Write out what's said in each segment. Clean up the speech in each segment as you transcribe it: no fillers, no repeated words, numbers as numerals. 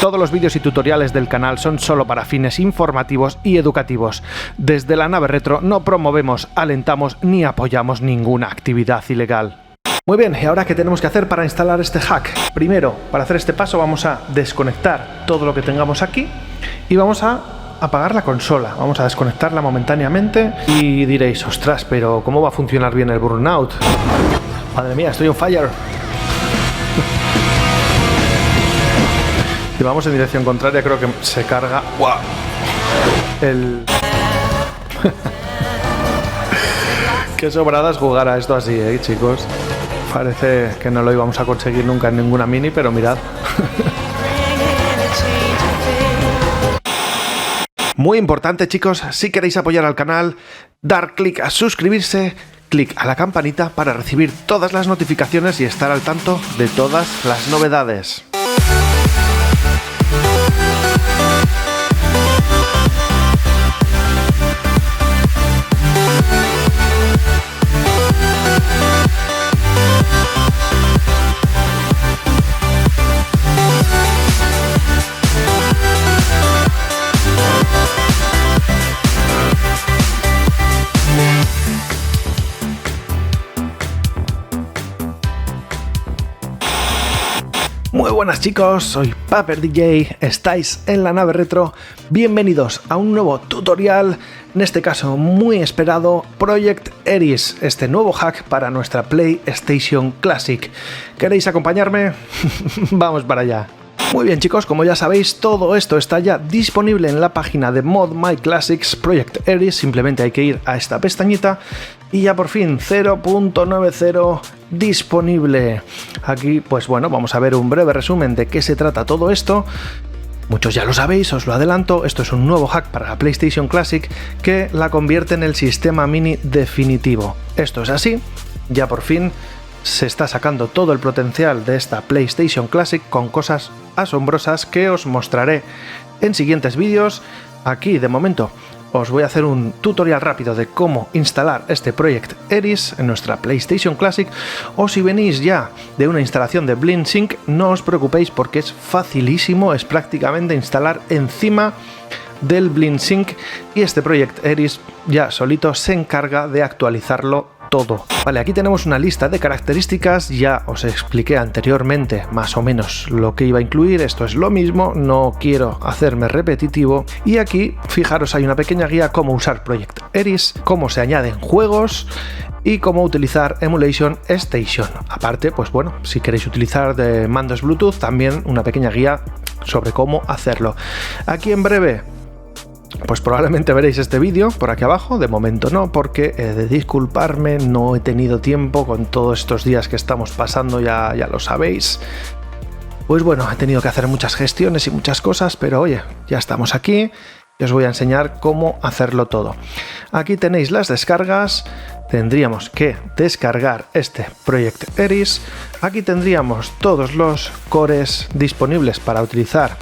Todos los vídeos y tutoriales del canal son solo para fines informativos y educativos. Desde la nave retro no promovemos, alentamos ni apoyamos ninguna actividad ilegal. Muy bien, ¿y ahora qué tenemos que hacer para instalar este hack? Primero, para hacer este paso vamos a desconectar todo lo que tengamos aquí y vamos a apagar la consola. Vamos a desconectarla momentáneamente y diréis, ostras, pero ¿cómo va a funcionar bien el Burnout? Madre mía, estoy on fire. Si vamos en dirección contraria creo que se carga. ¡Wow! Qué sobradas jugar a esto así, chicos. Parece que no lo íbamos a conseguir nunca en ninguna mini, pero mirad. Muy importante, chicos, si queréis apoyar al canal, dar clic a suscribirse, clic a la campanita para recibir todas las notificaciones y estar al tanto de todas las novedades. Muy buenas chicos, soy Paper DJ, estáis en la nave retro, bienvenidos a un nuevo tutorial, en este caso muy esperado, Project Eris, este nuevo hack para nuestra PlayStation Classic. ¿Queréis acompañarme? Vamos para allá. Muy bien chicos, como ya sabéis, todo esto está ya disponible en la página de Mod My Classics Project Eris, simplemente hay que ir a esta pestañita y ya por fin 0.90 disponible. Aquí pues bueno, vamos a ver un breve resumen de qué se trata todo esto. Muchos ya lo sabéis, os lo adelanto, esto es un nuevo hack para la PlayStation Classic que la convierte en el sistema mini definitivo. Esto es así, ya por fin se está sacando todo el potencial de esta PlayStation Classic con cosas asombrosas que os mostraré en siguientes vídeos. Aquí de momento os voy a hacer un tutorial rápido de cómo instalar este Project Eris en nuestra PlayStation Classic, o si venís ya de una instalación de BlindSync, no os preocupéis porque es facilísimo, es prácticamente instalar encima del BlindSync y este Project Eris ya solito se encarga de actualizarlo todo. Vale, aquí tenemos una lista de características, ya os expliqué anteriormente más o menos lo que iba a incluir, esto es lo mismo, no quiero hacerme repetitivo, y aquí fijaros hay una pequeña guía cómo usar Project Eris, cómo se añaden juegos y cómo utilizar Emulation Station. Aparte, pues bueno, si queréis utilizar de mandos Bluetooth, también una pequeña guía sobre cómo hacerlo. Aquí en breve pues probablemente veréis este vídeo por aquí abajo, de momento no, porque he de disculparme, no he tenido tiempo con todos estos días que estamos pasando, ya lo sabéis. Pues bueno, he tenido que hacer muchas gestiones y muchas cosas, pero oye, ya estamos aquí y os voy a enseñar cómo hacerlo todo. Aquí tenéis las descargas, tendríamos que descargar este Project Eris, aquí tendríamos todos los cores disponibles para utilizar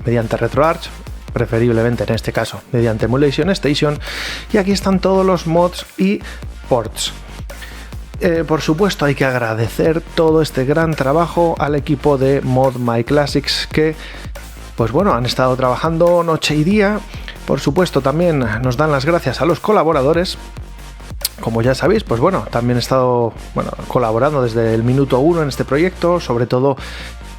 mediante RetroArch, preferiblemente en este caso mediante Emulation Station, y aquí están todos los mods y ports. Por supuesto hay que agradecer todo este gran trabajo al equipo de Mod My Classics que pues bueno, han estado trabajando noche y día. Por supuesto también nos dan las gracias a los colaboradores. Como ya sabéis, pues bueno, también he estado colaborando desde el minuto 1 en este proyecto, sobre todo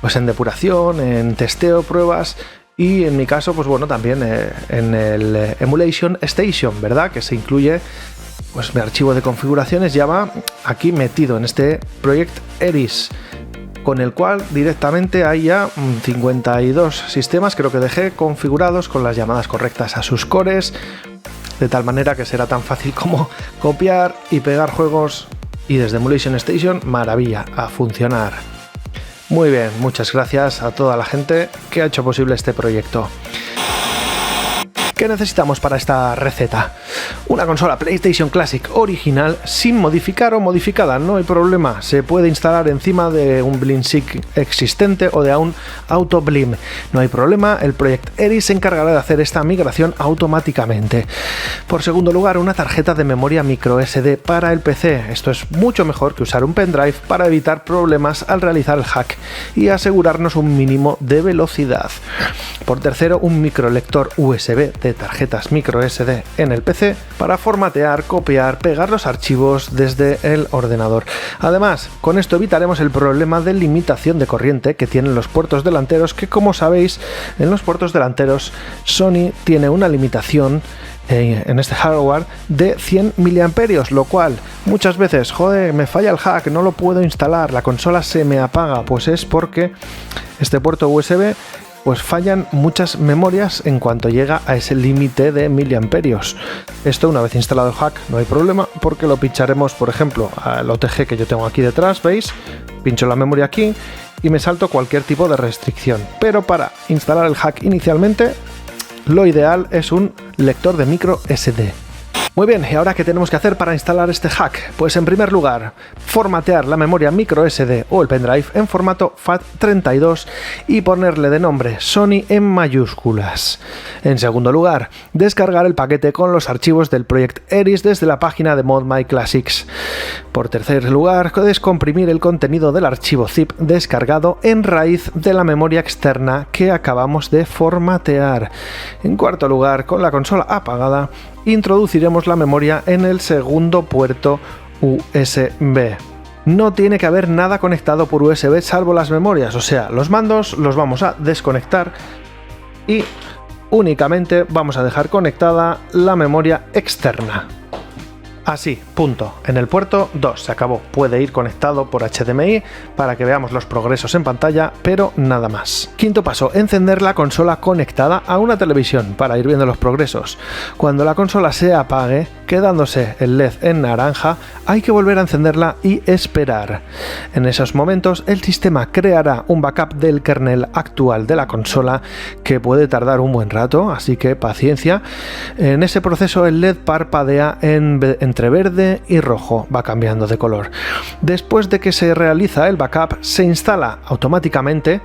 pues en depuración, en testeo, pruebas. Y en mi caso, pues bueno, también en el Emulation Station, ¿verdad? Que se incluye, pues mi archivo de configuraciones ya va aquí metido en este Project Eris, con el cual directamente hay ya 52 sistemas, creo que dejé configurados con las llamadas correctas a sus cores, de tal manera que será tan fácil como copiar y pegar juegos, y desde Emulation Station, maravilla, a funcionar. Muy bien, muchas gracias a toda la gente que ha hecho posible este proyecto. ¿Qué necesitamos para esta receta? Una consola PlayStation Classic original sin modificar o modificada, no hay problema, se puede instalar encima de un BlimSync existente o de un AutoBlim, no hay problema, el Project Eris se encargará de hacer esta migración automáticamente. Por segundo lugar, una tarjeta de memoria microSD para el PC, esto es mucho mejor que usar un pendrive para evitar problemas al realizar el hack y asegurarnos un mínimo de velocidad. Por tercero, un microlector USB de tarjetas microSD en el PC para formatear, copiar, pegar los archivos desde el ordenador. Además, con esto evitaremos el problema de limitación de corriente que tienen los puertos delanteros, que como sabéis, en los puertos delanteros Sony tiene una limitación en este hardware de 100 mAh, lo cual muchas veces, joder, me falla el hack, no lo puedo instalar, la consola se me apaga, pues es porque este puerto USB pues fallan muchas memorias en cuanto llega a ese límite de miliamperios. Esto, una vez instalado el hack, no hay problema, porque lo pincharemos, por ejemplo, al OTG que yo tengo aquí detrás, ¿veis? Pincho la memoria aquí y me salto cualquier tipo de restricción. Pero para instalar el hack inicialmente, lo ideal es un lector de micro SD. Muy bien, ¿y ahora qué tenemos que hacer para instalar este hack? Pues en primer lugar, formatear la memoria microSD o el pendrive en formato FAT32 y ponerle de nombre Sony en mayúsculas. En segundo lugar, descargar el paquete con los archivos del Project Eris desde la página de ModMyClassics. Por tercer lugar, descomprimir el contenido del archivo zip descargado en raíz de la memoria externa que acabamos de formatear. En cuarto lugar, con la consola apagada, introduciremos la memoria en el segundo puerto USB. No tiene que haber nada conectado por USB salvo las memorias, o sea, los mandos los vamos a desconectar y únicamente vamos a dejar conectada la memoria externa. Así, punto. En el puerto 2 se acabó. Puede ir conectado por HDMI para que veamos los progresos en pantalla, pero nada más. Quinto paso, encender la consola conectada a una televisión para ir viendo los progresos. Cuando la consola se apague, quedándose el LED en naranja, hay que volver a encenderla y esperar. En esos momentos, el sistema creará un backup del kernel actual de la consola que puede tardar un buen rato, así que paciencia. En ese proceso, el LED parpadea entre verde y rojo, va cambiando de color. Después de que se realiza el backup, se instala automáticamente,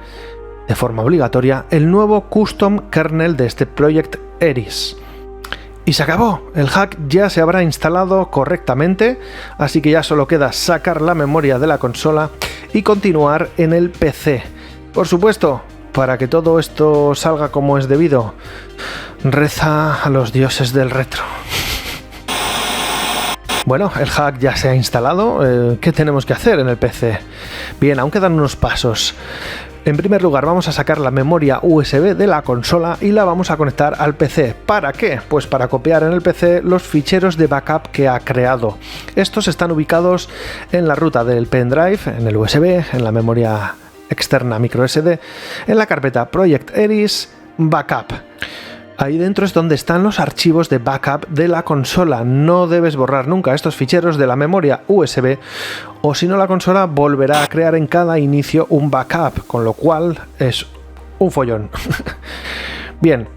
de forma obligatoria, el nuevo custom kernel de este Project Eris. Y se acabó, el hack ya se habrá instalado correctamente, así que ya solo queda sacar la memoria de la consola y continuar en el PC. Por supuesto, para que todo esto salga como es debido, reza a los dioses del retro. Bueno, el hack ya se ha instalado. ¿Qué tenemos que hacer en el PC? Bien, aún quedan unos pasos. En primer lugar, vamos a sacar la memoria USB de la consola y la vamos a conectar al PC. ¿Para qué? Pues para copiar en el PC los ficheros de backup que ha creado. Estos están ubicados en la ruta del pendrive, en el USB, en la memoria externa microSD, en la carpeta Project Eris Backup. Ahí dentro es donde están los archivos de backup de la consola. No debes borrar nunca estos ficheros de la memoria USB, o si no la consola volverá a crear en cada inicio un backup, con lo cual es un follón. Bien,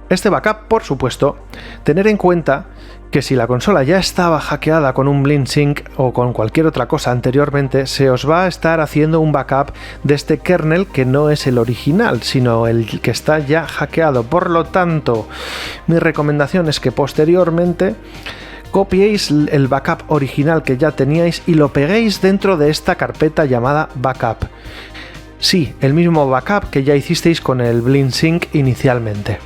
este backup, por supuesto, tener en cuenta que si la consola ya estaba hackeada con un BlimSync o con cualquier otra cosa anteriormente, se os va a estar haciendo un backup de este kernel que no es el original, sino el que está ya hackeado. Por lo tanto, mi recomendación es que posteriormente copiéis el backup original que ya teníais y lo peguéis dentro de esta carpeta llamada backup. Sí, el mismo backup que ya hicisteis con el BlimSync inicialmente.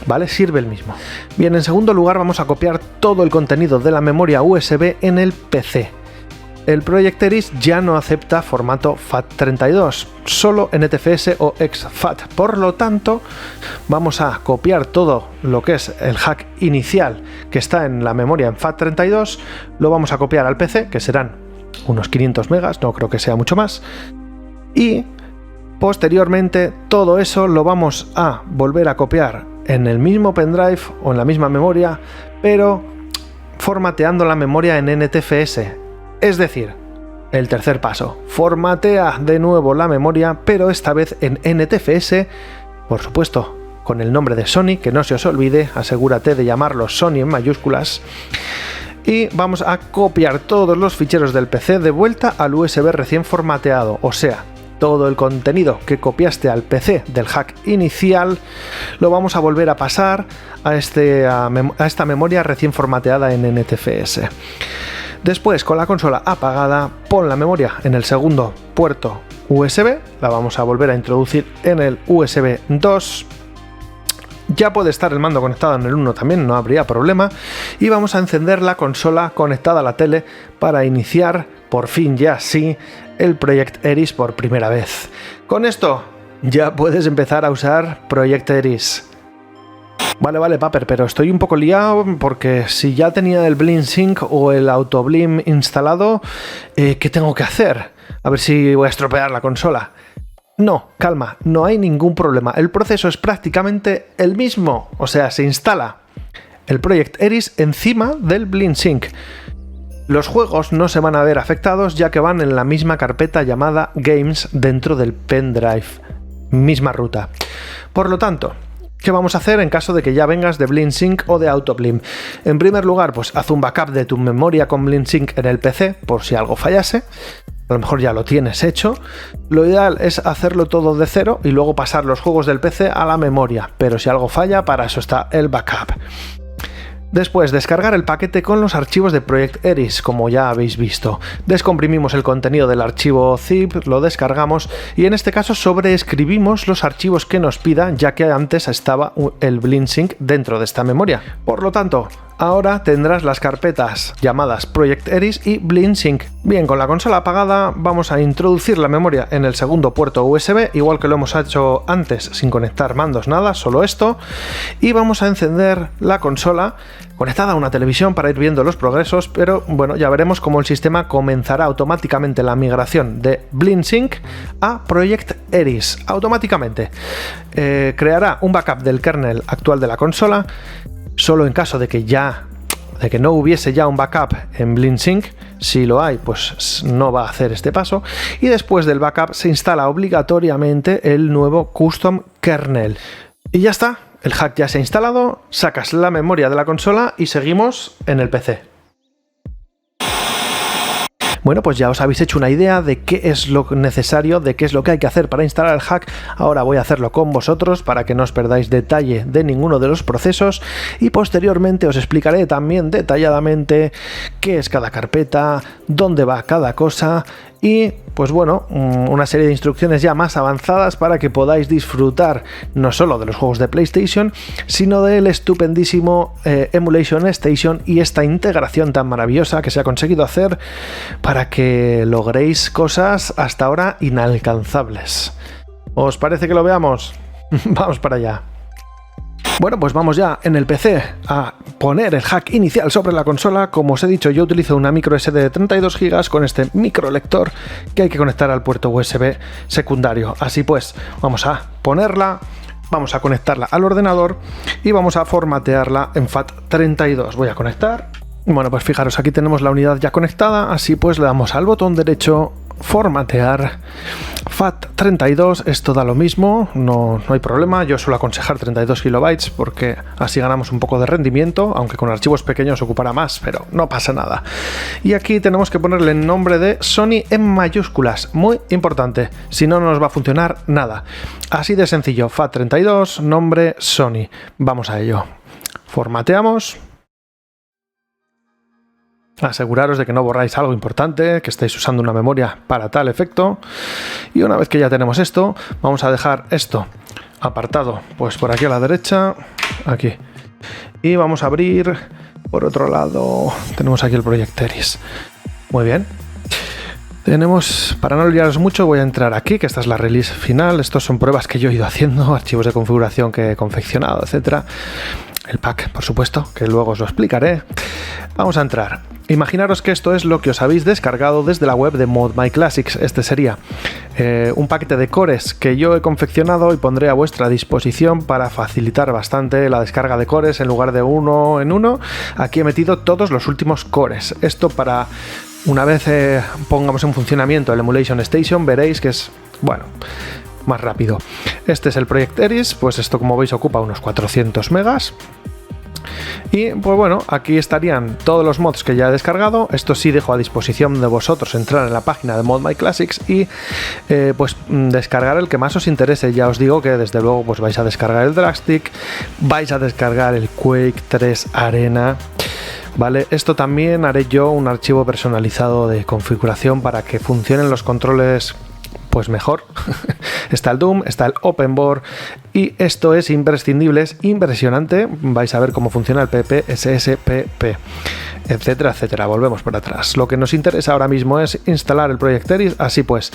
¿Vale? Sirve el mismo. Bien, en segundo lugar vamos a copiar todo el contenido de la memoria USB en el PC. El Project Eris ya no acepta formato FAT32, solo NTFS o exFAT. Por lo tanto, vamos a copiar todo lo que es el hack inicial que está en la memoria en FAT32, lo vamos a copiar al PC, que serán unos 500 megas, no creo que sea mucho más, y posteriormente todo eso lo vamos a volver a copiar en el mismo pendrive o en la misma memoria, pero formateando la memoria en NTFS. Es decir, el tercer paso, formatea de nuevo la memoria, pero esta vez en NTFS, por supuesto, con el nombre de Sony, que no se os olvide, asegúrate de llamarlo Sony en mayúsculas. Y vamos a copiar todos los ficheros del PC de vuelta al USB recién formateado, o sea, todo el contenido que copiaste al PC del hack inicial lo vamos a volver a pasar a esta memoria recién formateada en NTFS. Después, con la consola apagada, pon la memoria en el segundo puerto USB, la vamos a volver a introducir en el USB 2. Ya puede estar el mando conectado en el 1 también, no habría problema. Y vamos a encender la consola conectada a la tele para iniciar, por fin ya sí, el Project Eris por primera vez. Con esto ya puedes empezar a usar Project Eris. Vale, Paper, pero estoy un poco liado porque si ya tenía el BleemSync o el AutoBleem instalado, ¿qué tengo que hacer? A ver si voy a estropear la consola. No, calma, no hay ningún problema. El proceso es prácticamente el mismo. O sea, se instala el Project Eris encima del BleemSync. Los juegos no se van a ver afectados ya que van en la misma carpeta llamada Games dentro del pendrive. Misma ruta. Por lo tanto, ¿qué vamos a hacer en caso de que ya vengas de BleemSync o de AutoBleem? En primer lugar, pues haz un backup de tu memoria con BleemSync en el PC por si algo fallase. A lo mejor ya lo tienes hecho. Lo ideal es hacerlo todo de cero y luego pasar los juegos del PC a la memoria, pero si algo falla, para eso está el backup. Después, descargar el paquete con los archivos de Project Eris, como ya habéis visto. Descomprimimos el contenido del archivo zip, lo descargamos y en este caso sobreescribimos los archivos que nos pida, ya que antes estaba el BleemSync dentro de esta memoria. Por lo tanto, ahora tendrás las carpetas llamadas Project Eris y BleemSync. Bien, con la consola apagada vamos a introducir la memoria en el segundo puerto USB, igual que lo hemos hecho antes sin conectar mandos, nada, solo esto. Y vamos a encender la consola conectada a una televisión para ir viendo los progresos, pero bueno, ya veremos cómo el sistema comenzará automáticamente la migración de BleemSync a Project Eris. Automáticamente creará un backup del kernel actual de la consola. Solo en caso de que no hubiese ya un backup en BleemSync, si lo hay, pues no va a hacer este paso. Y después del backup se instala obligatoriamente el nuevo custom kernel. Y ya está, el hack ya se ha instalado, sacas la memoria de la consola y seguimos en el PC. Bueno, pues ya os habéis hecho una idea de qué es lo necesario, de qué es lo que hay que hacer para instalar el hack. Ahora voy a hacerlo con vosotros para que no os perdáis detalle de ninguno de los procesos y posteriormente os explicaré también detalladamente qué es cada carpeta, dónde va cada cosa y, pues bueno, una serie de instrucciones ya más avanzadas para que podáis disfrutar no solo de los juegos de PlayStation, sino del estupendísimo Emulation Station y esta integración tan maravillosa que se ha conseguido hacer para que logréis cosas hasta ahora inalcanzables. ¿Os parece que lo veamos? Vamos para allá. Bueno, pues vamos ya en el PC a poner el hack inicial sobre la consola. Como os he dicho, yo utilizo una micro SD de 32 GB con este microlector que hay que conectar al puerto USB secundario. Así pues, vamos a ponerla, vamos a conectarla al ordenador y vamos a formatearla en FAT32. Voy a conectar. Bueno, pues fijaros, aquí tenemos la unidad ya conectada, así pues le damos al botón derecho, formatear, FAT32, esto da lo mismo, no hay problema, yo suelo aconsejar 32 KB porque así ganamos un poco de rendimiento, aunque con archivos pequeños ocupará más, pero no pasa nada. Y aquí tenemos que ponerle el nombre de Sony en mayúsculas, muy importante, si no, no nos va a funcionar nada. Así de sencillo, FAT32, nombre Sony, vamos a ello. Formateamos. Aseguraros de que no borráis algo importante, que estéis usando una memoria para tal efecto. Y una vez que ya tenemos esto, vamos a dejar esto apartado, pues por aquí a la derecha, aquí. Y vamos a abrir, por otro lado, tenemos aquí el Project Eris. Muy bien. Tenemos, para no liaros mucho, voy a entrar aquí, que esta es la release final. Estos son pruebas que yo he ido haciendo, archivos de configuración que he confeccionado, etcétera. El pack, por supuesto, que luego os lo explicaré. Vamos a entrar. Imaginaros que esto es lo que os habéis descargado desde la web de ModMyClassics. Este sería un paquete de cores que yo he confeccionado y pondré a vuestra disposición para facilitar bastante la descarga de cores en lugar de uno en uno. Aquí he metido todos los últimos cores. Esto para una vez pongamos en funcionamiento el Emulation Station, veréis que es, bueno, más rápido. Este es el Project Eris, pues esto como veis ocupa unos 400 megas. Y pues bueno, aquí estarían todos los mods que ya he descargado. Esto sí dejo a disposición de vosotros entrar en la página de Mod My Classics y pues descargar el que más os interese. Ya os digo que desde luego pues vais a descargar el Dragstick, vais a descargar el Quake 3 Arena. Vale, esto también haré yo un archivo personalizado de configuración para que funcionen los controles pues mejor. Está el Doom, está el Open Board y esto es imprescindible, es impresionante. Vais a ver cómo funciona el PP, SSPP, etcétera, etcétera. Volvemos por atrás. Lo que nos interesa ahora mismo es instalar el Project Eris. Así pues,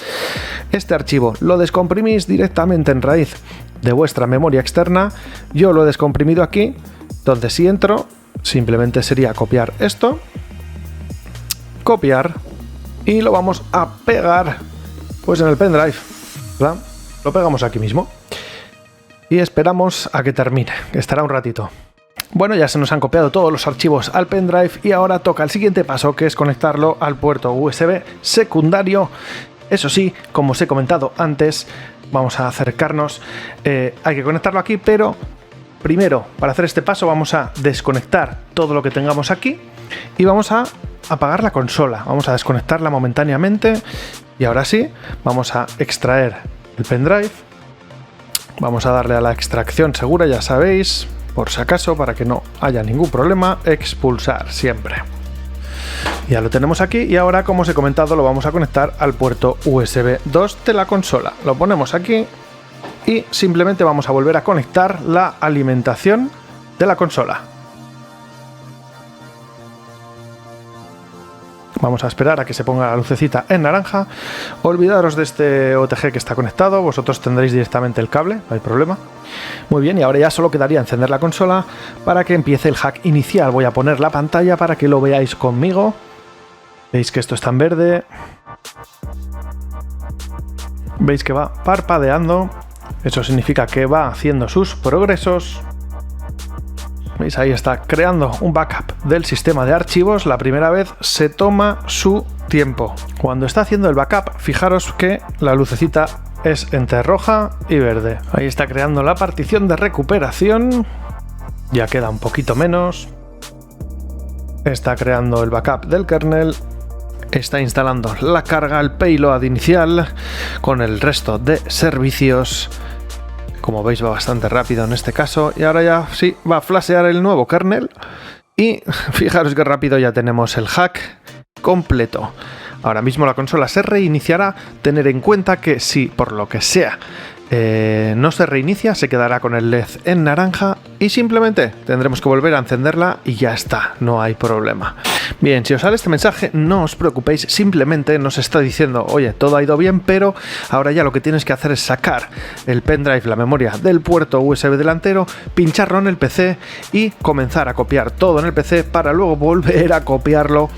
este archivo lo descomprimís directamente en raíz de vuestra memoria externa. Yo lo he descomprimido aquí, entonces si entro, simplemente sería copiar esto, copiar y lo vamos a pegar pues en el pendrive, ¿verdad? Lo pegamos aquí mismo y esperamos a que termine, que estará un ratito. Bueno, ya se nos han copiado todos los archivos al pendrive y ahora toca el siguiente paso, que es conectarlo al puerto USB secundario. Eso sí, como os he comentado antes, vamos a acercarnos, hay que conectarlo aquí, pero primero, para hacer este paso, vamos a desconectar todo lo que tengamos aquí y vamos a apagar la consola. Vamos a desconectarla momentáneamente y ahora sí, vamos a extraer el pendrive. Vamos a darle a la extracción segura, ya sabéis, por si acaso, para que no haya ningún problema, expulsar siempre. Ya lo tenemos aquí y ahora, como os he comentado, lo vamos a conectar al puerto USB 2 de la consola. Lo ponemos aquí y simplemente vamos a volver a conectar la alimentación de la consola. Vamos a esperar a que se ponga la lucecita en naranja. Olvidaros de este OTG que está conectado, vosotros tendréis directamente el cable, no hay problema. Muy bien, y ahora ya solo quedaría encender la consola para que empiece el hack inicial. Voy a poner la pantalla para que lo veáis conmigo. Veis que esto está en verde. Veis que va parpadeando. Eso significa que va haciendo sus progresos. ¿Veis? Ahí está creando un backup del sistema de archivos. La primera vez se toma su tiempo. Cuando está haciendo el backup, fijaros que la lucecita es entre roja y verde. Ahí está creando la partición de recuperación. Ya queda un poquito menos. Está creando el backup del kernel. Está instalando la carga, el payload inicial con el resto de servicios. Como veis va bastante rápido en este caso y ahora ya sí va a flashear el nuevo kernel y fijaros que rápido ya tenemos el hack completo. Ahora mismo la consola se reiniciará. Tener en cuenta que si por lo que sea no se reinicia, se quedará con el LED en naranja y simplemente tendremos que volver a encenderla y ya está, no hay problema. Bien, si os sale este mensaje, no os preocupéis, simplemente nos está diciendo, oye, todo ha ido bien, pero ahora ya lo que tienes que hacer es sacar el pendrive, la memoria del puerto USB delantero, pincharlo en el PC y comenzar a copiar todo en el PC para luego volver a copiarlo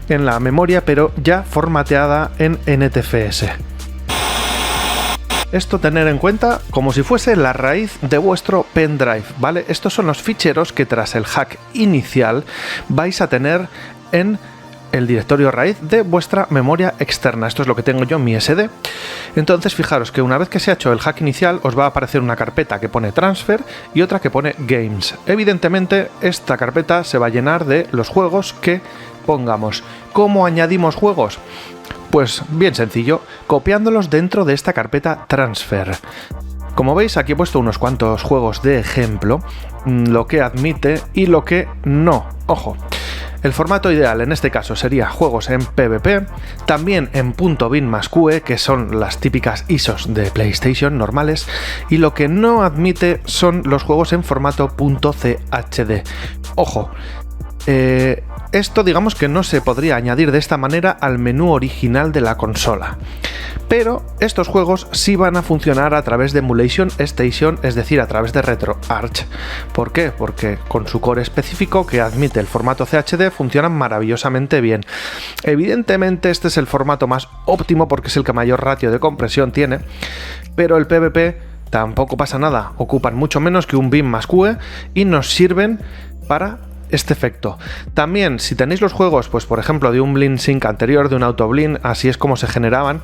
en la memoria, pero ya formateada en NTFS. Esto tener en cuenta como si fuese la raíz de vuestro pendrive, ¿vale? Estos son los ficheros que tras el hack inicial vais a tener en el directorio raíz de vuestra memoria externa. Esto es lo que tengo yo en mi SD. Entonces fijaros que una vez que se ha hecho el hack inicial os va a aparecer una carpeta que pone transfer y otra que pone games. Evidentemente esta carpeta se va a llenar de los juegos que pongamos. ¿Cómo añadimos juegos? Pues bien sencillo, copiándolos dentro de esta carpeta transfer. Como veis, aquí he puesto unos cuantos juegos de ejemplo, lo que admite y lo que no. Ojo, el formato ideal en este caso sería juegos en PvP, también en .bin+QE, que son las típicas ISOs de PlayStation normales, y lo que no admite son los juegos en formato .chd. Ojo, esto digamos que no se podría añadir de esta manera al menú original de la consola. Pero estos juegos sí van a funcionar a través de Emulation Station, es decir, a través de RetroArch. ¿Por qué? Porque con su core específico que admite el formato CHD funcionan maravillosamente bien. Evidentemente este es el formato más óptimo porque es el que mayor ratio de compresión tiene, pero el PvP tampoco pasa nada, ocupan mucho menos que un bin+QE y nos sirven para este efecto. También, si tenéis los juegos, pues por ejemplo de un Blink Sync anterior, de un AutoBlink, así es como se generaban,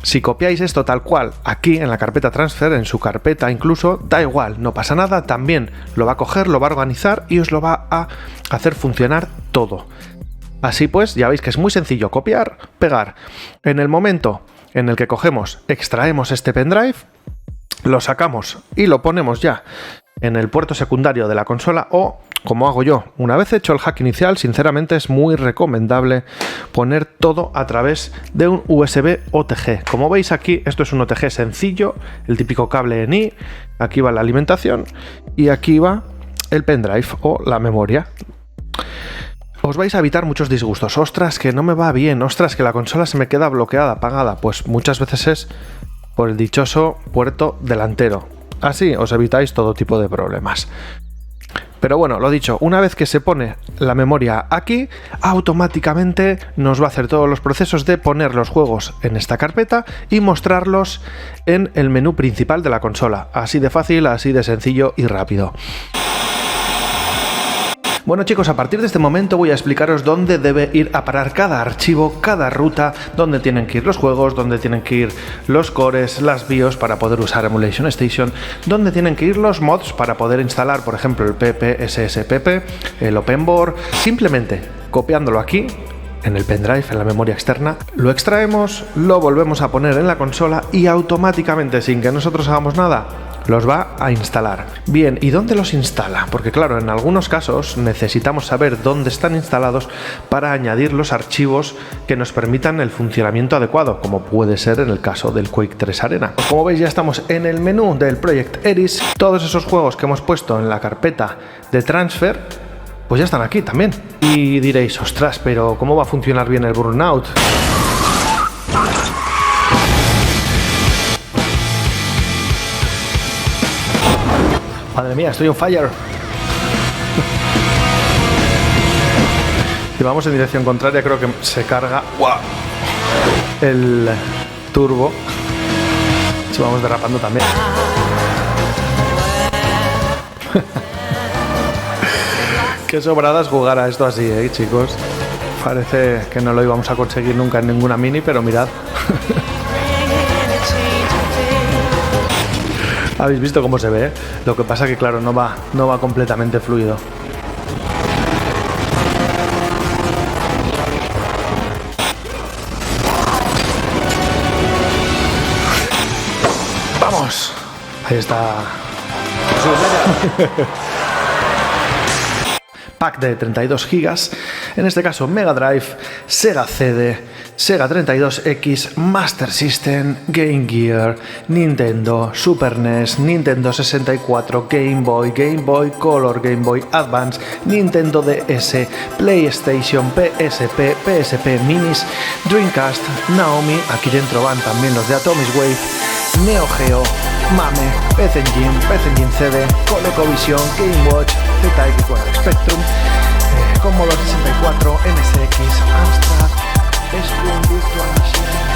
Si copiáis esto tal cual aquí en la carpeta transfer, en su carpeta incluso, da igual, no pasa nada, también lo va a coger, lo va a organizar y os lo va a hacer funcionar todo. Así pues, ya veis que es muy sencillo copiar, pegar. En el momento en el que cogemos, extraemos este pendrive, lo sacamos y lo ponemos ya en el puerto secundario de la consola o, como hago yo, una vez hecho el hack inicial, sinceramente es muy recomendable poner todo a través de un USB OTG. Como veis aquí, esto es un OTG sencillo, el típico cable ENI, aquí va la alimentación y aquí va el pendrive o la memoria. Os vais a evitar muchos disgustos. Ostras, que no me va bien, ostras, que la consola se me queda bloqueada, apagada. Pues muchas veces es por el dichoso puerto delantero. Así os evitáis todo tipo de problemas. Pero bueno, lo dicho, una vez que se pone la memoria aquí, automáticamente nos va a hacer todos los procesos de poner los juegos en esta carpeta y mostrarlos en el menú principal de la consola. Así de fácil, así de sencillo y rápido. Bueno chicos, a partir de este momento voy a explicaros dónde debe ir a parar cada archivo, cada ruta, dónde tienen que ir los juegos, dónde tienen que ir los cores, las BIOS para poder usar Emulation Station, dónde tienen que ir los mods para poder instalar, por ejemplo, el PPSSPP, el OpenBoard. Simplemente copiándolo aquí, en el pendrive, en la memoria externa, lo extraemos, lo volvemos a poner en la consola y automáticamente, sin que nosotros hagamos nada, los va a instalar. Bien, ¿y dónde los instala? Porque claro, en algunos casos necesitamos saber dónde están instalados para añadir los archivos que nos permitan el funcionamiento adecuado, como puede ser en el caso del Quake 3 Arena. Pues como veis, ya estamos en el menú del Project Eris. Todos esos juegos que hemos puesto en la carpeta de transfer, pues ya están aquí también. Y diréis, ostras, pero ¿cómo va a funcionar bien el Burnout? Madre mía, estoy on fire. Si vamos en dirección contraria, creo que se carga el turbo. Si vamos derrapando también. Qué sobradas jugar a esto así, chicos. Parece que no lo íbamos a conseguir nunca en ninguna mini, pero mirad. ¿Habéis visto cómo se ve? Lo que pasa que, claro, no va completamente fluido. ¡Vamos! Ahí está. Pack de 32 GB, en este caso Mega Drive, Sega CD, Sega 32X, Master System, Game Gear, Nintendo, Super NES, Nintendo 64, Game Boy, Game Boy Color, Game Boy Advance, Nintendo DS, PlayStation, PSP, PSP Minis, Dreamcast, Naomi, aquí dentro van también los de Atomic Wave, Neo Geo, MAME, PC Engine CD, ColecoVision, Game Watch, ZX, bueno, Spectrum, Commodore 64, MSX, Amstrad, Spectrum Virtual Machine.